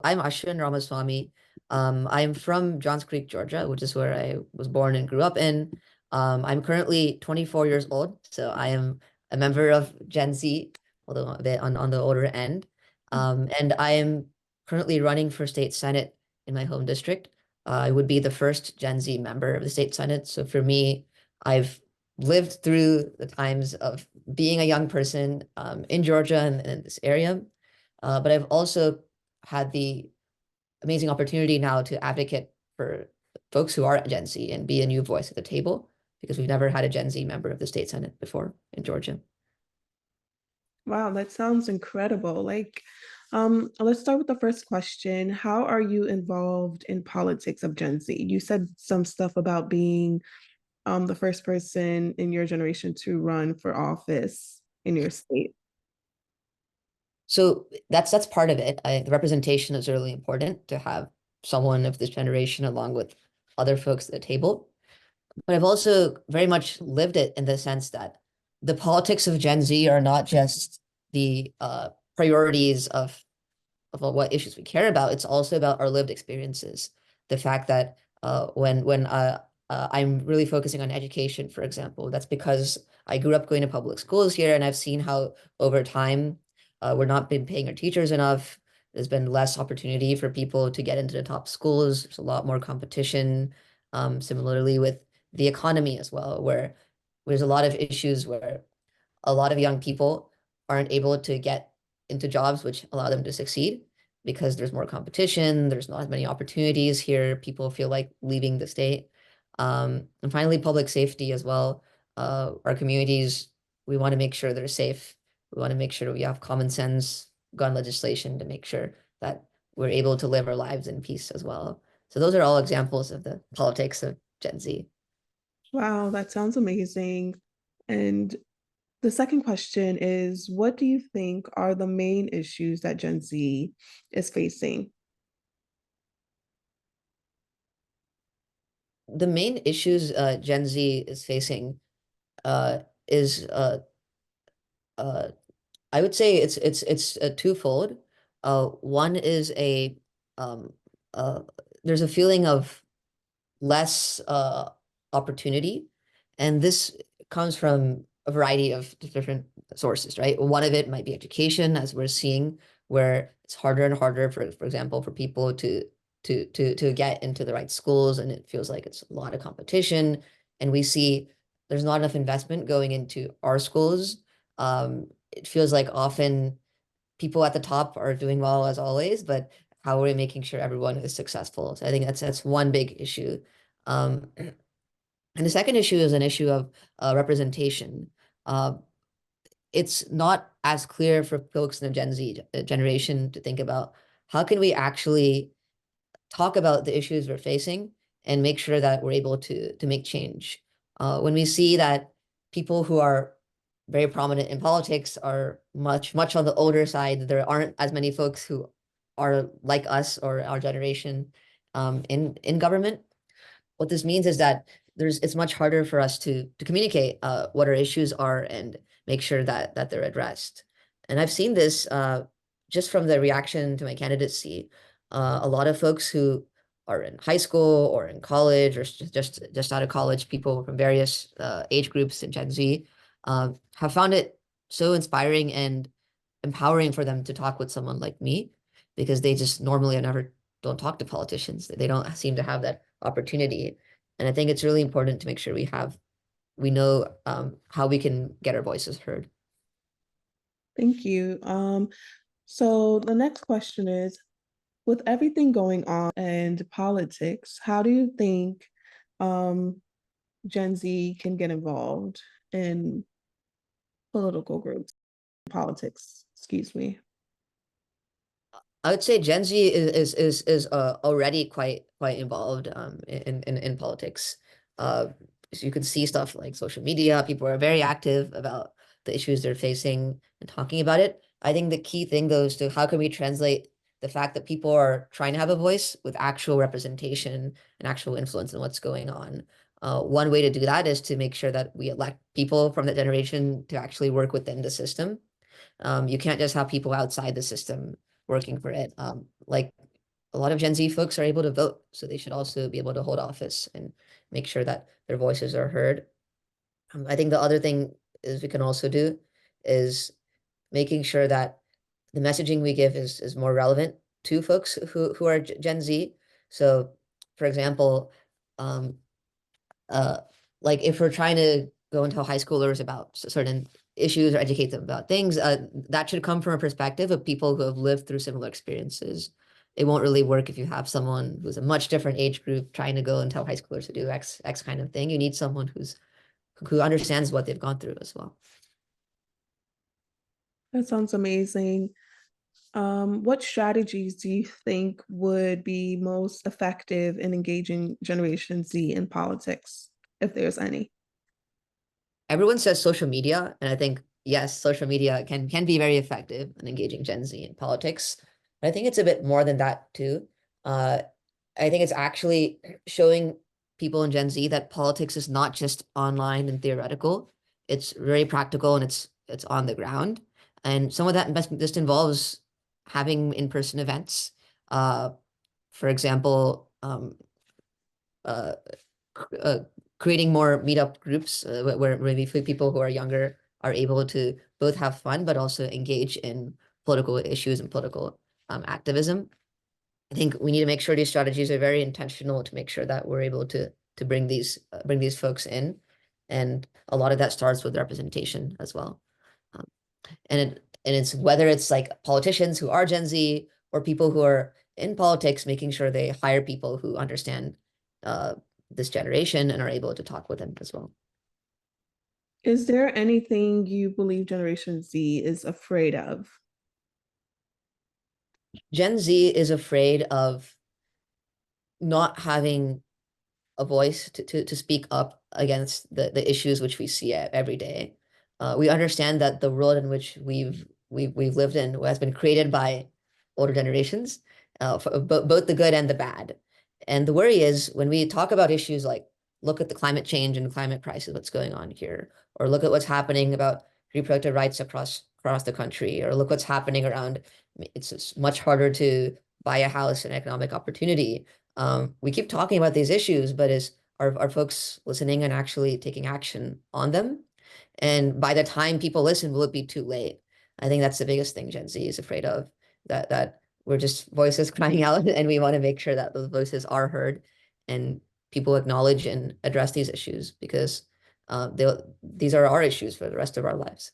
I'm Ashwin Ramaswami. I'm from Johns Creek, Georgia, which is where I was born and grew up in. I'm currently 24 years old, so I am a member of Gen Z, although a bit on the older end. And I am currently running for state senate in my home district. I would be the first Gen Z member of the state senate. So for me, I've lived through the times of being a young person in Georgia and in this area. But I've also had the amazing opportunity now to advocate for folks who are Gen Z and be a new voice at the table because we've never had a Gen Z member of the state senate before in Georgia. Wow, that sounds incredible. Let's start with the first question. How are you involved in politics of Gen Z? You said some stuff about being the first person in your generation to run for office in your state. So that's part of it. The representation is really important to have someone of this generation along with other folks at the table. But I've also very much lived it in the sense that the politics of Gen Z are not just the priorities of what issues we care about. It's also about our lived experiences. The fact that when I'm really focusing on education, for example, that's because I grew up going to public schools here, and I've seen how over time we're not been paying our teachers enough. There's been less opportunity for people to get into the top schools. There's a lot more competition. Similarly with the economy as well, where there's a lot of issues where a lot of young people aren't able to get into jobs which allow them to succeed because there's more competition, there's not as many opportunities here, people feel like leaving the state. And finally, public safety as well. Our communities, we want to make sure they're safe. We want to make sure we have common sense gun legislation to make sure that we're able to live our lives in peace as well. So those are all examples of the politics of Gen Z. Wow, that sounds amazing. And the second question is, what do you think are the main issues that Gen Z is facing? The main issues Gen Z is facing is uh, I would say it's a twofold. One is a um, uh, there's a feeling of less opportunity, and this comes from a variety of different sources, right? One of it might be education, as we're seeing, where it's harder and harder, for example, for people to get into the right schools, and it feels like it's a lot of competition, and we see there's not enough investment going into our schools. It feels like often people at the top are doing well as always, but how are we making sure everyone is successful? So I think that's one big issue. Um, and the second issue is an issue of representation. Uh, it's not as clear for folks in the Gen Z generation to think about how can we actually talk about the issues we're facing and make sure that we're able to make change. When we see that people who are very prominent in politics are much on the older side, there aren't as many folks who are like us or our generation in government. What this means is that it's much harder for us to communicate what our issues are and make sure that they're addressed. And I've seen this just from the reaction to my candidacy. A lot of folks who are in high school or in college or just out of college, people from various age groups in Gen Z, have found it so inspiring and empowering for them to talk with someone like me because they just normally I never don't talk to politicians. They don't seem to have that opportunity. And I think it's really important to make sure we know how we can get our voices heard. Thank you. So the next question is, with everything going on and politics, how do you think um, Gen Z can get involved in political groups, politics, excuse me? I would say Gen Z is already quite involved in politics. So you can see stuff like social media. People are very active about the issues they're facing and talking about it. I think the key thing though is to how can we translate the fact that people are trying to have a voice with actual representation and actual influence in what's going on. One way to do that is to make sure that we elect people from that generation to actually work within the system. You can't just have people outside the system working for it. Like a lot of Gen Z folks are able to vote, so they should also be able to hold office and make sure that their voices are heard. I think the other thing is we can also do is making sure that the messaging we give is more relevant to folks who are Gen Z. So, for example, um, uh, like if we're trying to go and tell high schoolers about certain issues or educate them about things, that should come from a perspective of people who have lived through similar experiences. It won't really work if you have someone who's a much different age group trying to go and tell high schoolers to do X kind of thing. You need someone who understands what they've gone through as well. That sounds amazing. What strategies do you think would be most effective in engaging Generation Z in politics, if there's any? Everyone says social media, and I think yes, social media can be very effective in engaging Gen Z in politics. But I think it's a bit more than that too. Uh, I think it's actually showing people in Gen Z that politics is not just online and theoretical. It's very practical and it's on the ground. And some of that investment just involves having in-person events. Uh, for example, uh, uh, creating more meetup groups where maybe people who are younger are able to both have fun but also engage in political issues and political activism. I think we need to make sure these strategies are very intentional to make sure that we're able to bring these folks in, and a lot of that starts with representation as well. Um, and it's whether it's like politicians who are Gen Z or people who are in politics, making sure they hire people who understand uh, this generation and are able to talk with them as well. Is there anything you believe Generation Z is afraid of? Gen Z is afraid of not having a voice to speak up against the issues which we see every day. We understand that the world in which we've lived in has been created by older generations, for both the good and the bad. And the worry is when we talk about issues like look at the climate change and climate crisis, what's going on here, or look at what's happening about reproductive rights across the country, or look what's happening around. It's much harder to buy a house and economic opportunity. We keep talking about these issues, but are folks listening and actually taking action on them? And by the time people listen, will it be too late? I think that's the biggest thing Gen Z is afraid of, that we're just voices crying out, and we want to make sure that those voices are heard and people acknowledge and address these issues because these are our issues for the rest of our lives.